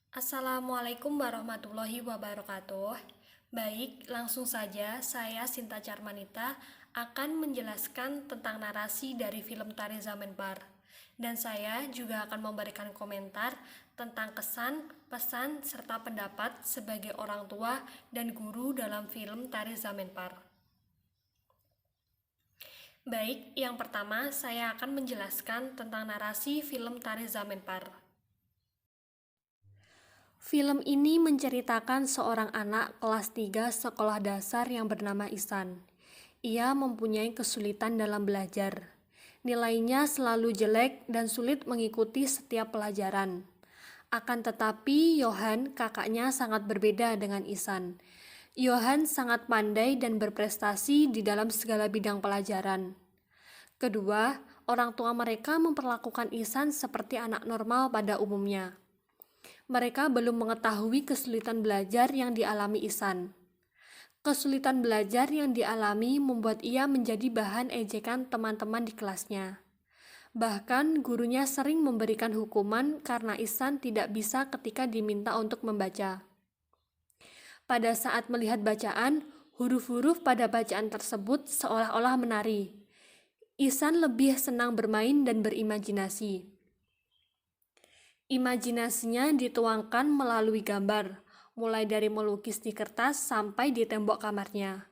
Assalamualaikum warahmatullahi wabarakatuh. Baik, langsung saja saya Sinta Charmanita akan menjelaskan tentang narasi dari film Tari Zamenbar. Dan saya juga akan memberikan komentar tentang kesan, pesan, serta pendapat sebagai orang tua dan guru dalam film Tari Zamenbar. Baik, yang pertama saya akan menjelaskan tentang narasi film Tari Zamenbar. Film ini menceritakan seorang anak kelas 3 sekolah dasar yang bernama Ihsan. Ia mempunyai kesulitan dalam belajar. Nilainya selalu jelek dan sulit mengikuti setiap pelajaran. Akan tetapi, Johan, kakaknya, sangat berbeda dengan Ihsan. Johan sangat pandai dan berprestasi di dalam segala bidang pelajaran. Kedua, orang tua mereka memperlakukan Ihsan seperti anak normal pada umumnya. Mereka belum mengetahui kesulitan belajar yang dialami Ihsan. Kesulitan belajar yang dialami membuat ia menjadi bahan ejekan teman-teman di kelasnya. Bahkan gurunya sering memberikan hukuman karena Ihsan tidak bisa ketika diminta untuk membaca. Pada saat melihat bacaan, huruf-huruf pada bacaan tersebut seolah-olah menari. Ihsan lebih senang bermain dan berimajinasi. Imajinasinya dituangkan melalui gambar, mulai dari melukis di kertas sampai di tembok kamarnya.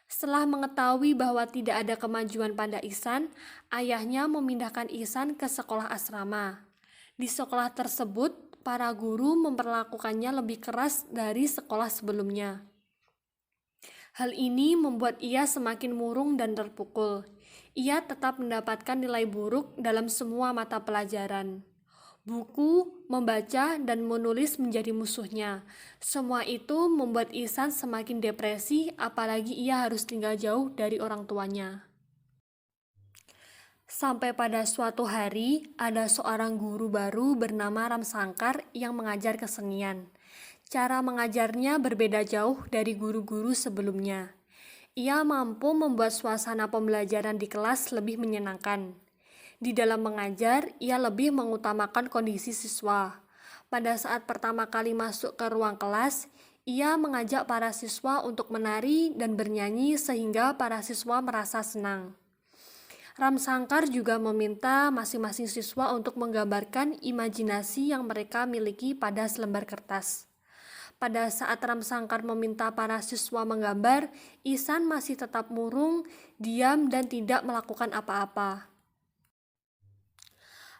Setelah mengetahui bahwa tidak ada kemajuan pada Ihsan, ayahnya memindahkan Ihsan ke sekolah asrama. Di sekolah tersebut, para guru memperlakukannya lebih keras dari sekolah sebelumnya. Hal ini membuat ia semakin murung dan terpukul. Ia tetap mendapatkan nilai buruk dalam semua mata pelajaran. Buku, membaca, dan menulis menjadi musuhnya. Semua itu membuat Ihsan semakin depresi, apalagi ia harus tinggal jauh dari orang tuanya. Sampai pada suatu hari, ada seorang guru baru bernama Ramsankar yang mengajar kesenian. Cara mengajarnya berbeda jauh dari guru-guru sebelumnya. Ia mampu membuat suasana pembelajaran di kelas lebih menyenangkan. Di dalam mengajar, ia lebih mengutamakan kondisi siswa. Pada saat pertama kali masuk ke ruang kelas, ia mengajak para siswa untuk menari dan bernyanyi sehingga para siswa merasa senang. Ramsankar juga meminta masing-masing siswa untuk menggambarkan imajinasi yang mereka miliki pada selembar kertas. Pada saat Ramsankar meminta para siswa menggambar, Ihsan masih tetap murung, diam, dan tidak melakukan apa-apa.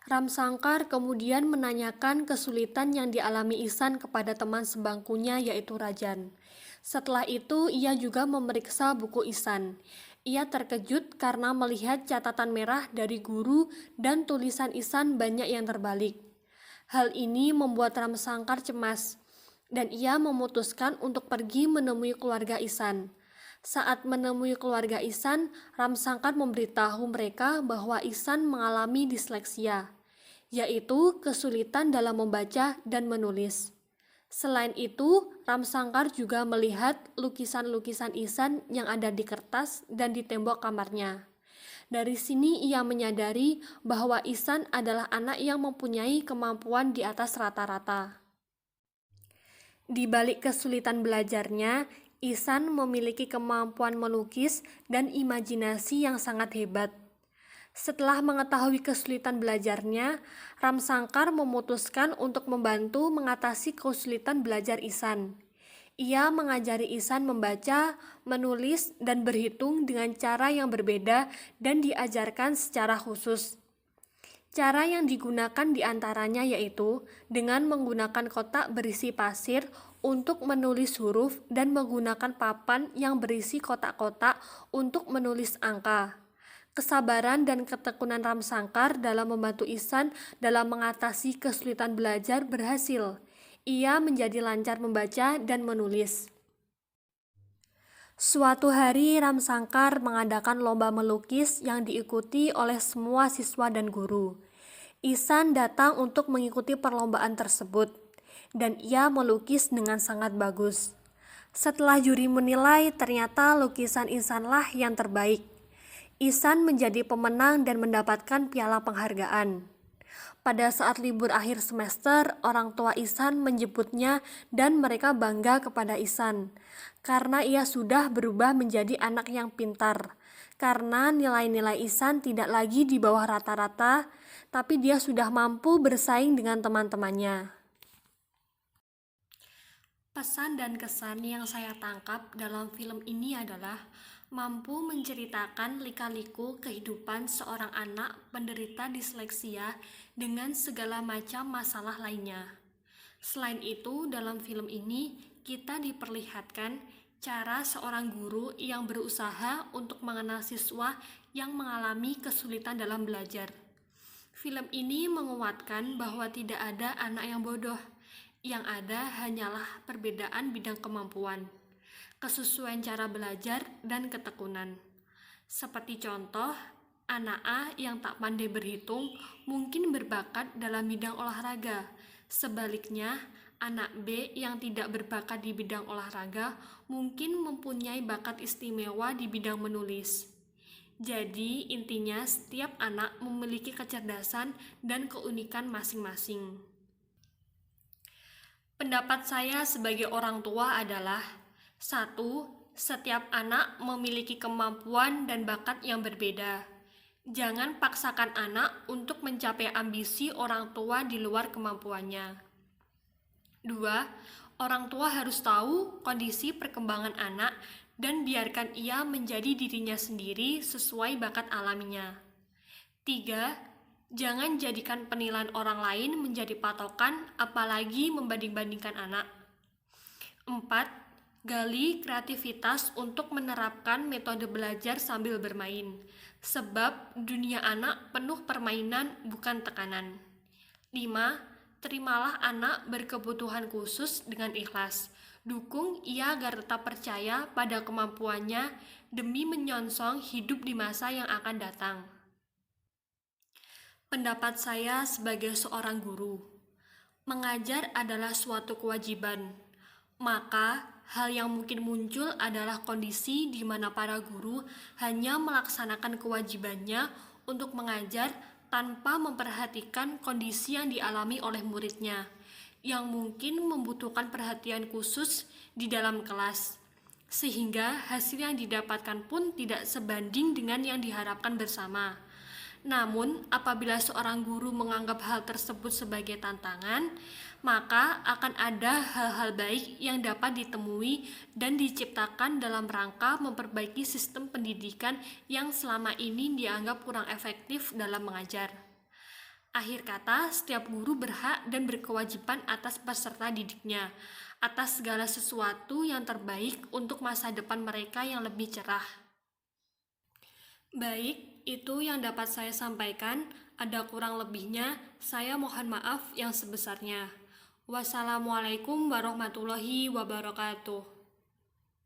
Ramsankar kemudian menanyakan kesulitan yang dialami Ihsan kepada teman sebangkunya yaitu Rajan. Setelah itu ia juga memeriksa buku Ihsan. Ia terkejut karena melihat catatan merah dari guru dan tulisan Ihsan banyak yang terbalik. Hal ini membuat Ramsankar cemas dan ia memutuskan untuk pergi menemui keluarga Ihsan. Saat menemui keluarga Ihsan, Ramsankar memberitahu mereka bahwa Ihsan mengalami disleksia, yaitu kesulitan dalam membaca dan menulis. Selain itu, Ramsankar juga melihat lukisan-lukisan Ihsan yang ada di kertas dan di tembok kamarnya. Dari sini ia menyadari bahwa Ihsan adalah anak yang mempunyai kemampuan di atas rata-rata. Di balik kesulitan belajarnya, Ihsan memiliki kemampuan melukis dan imajinasi yang sangat hebat. Setelah mengetahui kesulitan belajarnya, Ramsankar memutuskan untuk membantu mengatasi kesulitan belajar Ihsan. Ia mengajari Ihsan membaca, menulis, dan berhitung dengan cara yang berbeda dan diajarkan secara khusus. Cara yang digunakan diantaranya yaitu dengan menggunakan kotak berisi pasir untuk menulis huruf dan menggunakan papan yang berisi kotak-kotak untuk menulis angka. Kesabaran dan ketekunan Ramsankar dalam membantu Ihsan dalam mengatasi kesulitan belajar berhasil. Ia menjadi lancar membaca dan menulis. Suatu hari Ramsankar mengadakan lomba melukis yang diikuti oleh semua siswa dan guru. Ihsan datang untuk mengikuti perlombaan tersebut, dan ia melukis dengan sangat bagus. Setelah juri menilai, ternyata lukisan Ihsanlah yang terbaik. Ihsan menjadi pemenang dan mendapatkan piala penghargaan. Pada saat libur akhir semester, orang tua Ihsan menjemputnya dan mereka bangga kepada Ihsan karena ia sudah berubah menjadi anak yang pintar. Karena nilai-nilai Ihsan tidak lagi di bawah rata-rata, tapi dia sudah mampu bersaing dengan teman-temannya. Pesan dan kesan yang saya tangkap dalam film ini adalah mampu menceritakan lika-liku kehidupan seorang anak penderita disleksia dengan segala macam masalah lainnya. Selain itu, dalam film ini kita diperlihatkan cara seorang guru yang berusaha untuk mengenal siswa yang mengalami kesulitan dalam belajar. Film ini menguatkan bahwa tidak ada anak yang bodoh, yang ada hanyalah perbedaan bidang kemampuan, kesesuaian cara belajar, dan ketekunan. Seperti contoh, anak A yang tak pandai berhitung mungkin berbakat dalam bidang olahraga. Sebaliknya, anak B yang tidak berbakat di bidang olahraga mungkin mempunyai bakat istimewa di bidang menulis. Jadi, intinya setiap anak memiliki kecerdasan dan keunikan masing-masing. Pendapat saya sebagai orang tua adalah 1. Setiap anak memiliki kemampuan dan bakat yang berbeda. Jangan paksakan anak untuk mencapai ambisi orang tua di luar kemampuannya. 2. Orang tua harus tahu kondisi perkembangan anak dan biarkan ia menjadi dirinya sendiri sesuai bakat alaminya. 3. Jangan jadikan penilaian orang lain menjadi patokan, apalagi membanding-bandingkan anak. 4. Gali kreativitas untuk menerapkan metode belajar sambil bermain, sebab dunia anak penuh permainan bukan tekanan. 5. Terimalah anak berkebutuhan khusus dengan ikhlas. Dukung ia agar tetap percaya pada kemampuannya demi menyongsong hidup di masa yang akan datang. Pendapat saya sebagai seorang guru, mengajar adalah suatu kewajiban. Maka, hal yang mungkin muncul adalah kondisi di mana para guru hanya melaksanakan kewajibannya untuk mengajar tanpa memperhatikan kondisi yang dialami oleh muridnya, yang mungkin membutuhkan perhatian khusus di dalam kelas, sehingga hasil yang didapatkan pun tidak sebanding dengan yang diharapkan bersama. Namun, apabila seorang guru menganggap hal tersebut sebagai tantangan, maka akan ada hal-hal baik yang dapat ditemui dan diciptakan dalam rangka memperbaiki sistem pendidikan yang selama ini dianggap kurang efektif dalam mengajar. Akhir kata, setiap guru berhak dan berkewajiban atas peserta didiknya, atas segala sesuatu yang terbaik untuk masa depan mereka yang lebih cerah. Baik, itu yang dapat saya sampaikan. Ada kurang lebihnya, saya mohon maaf yang sebesarnya. Wassalamualaikum warahmatullahi wabarakatuh.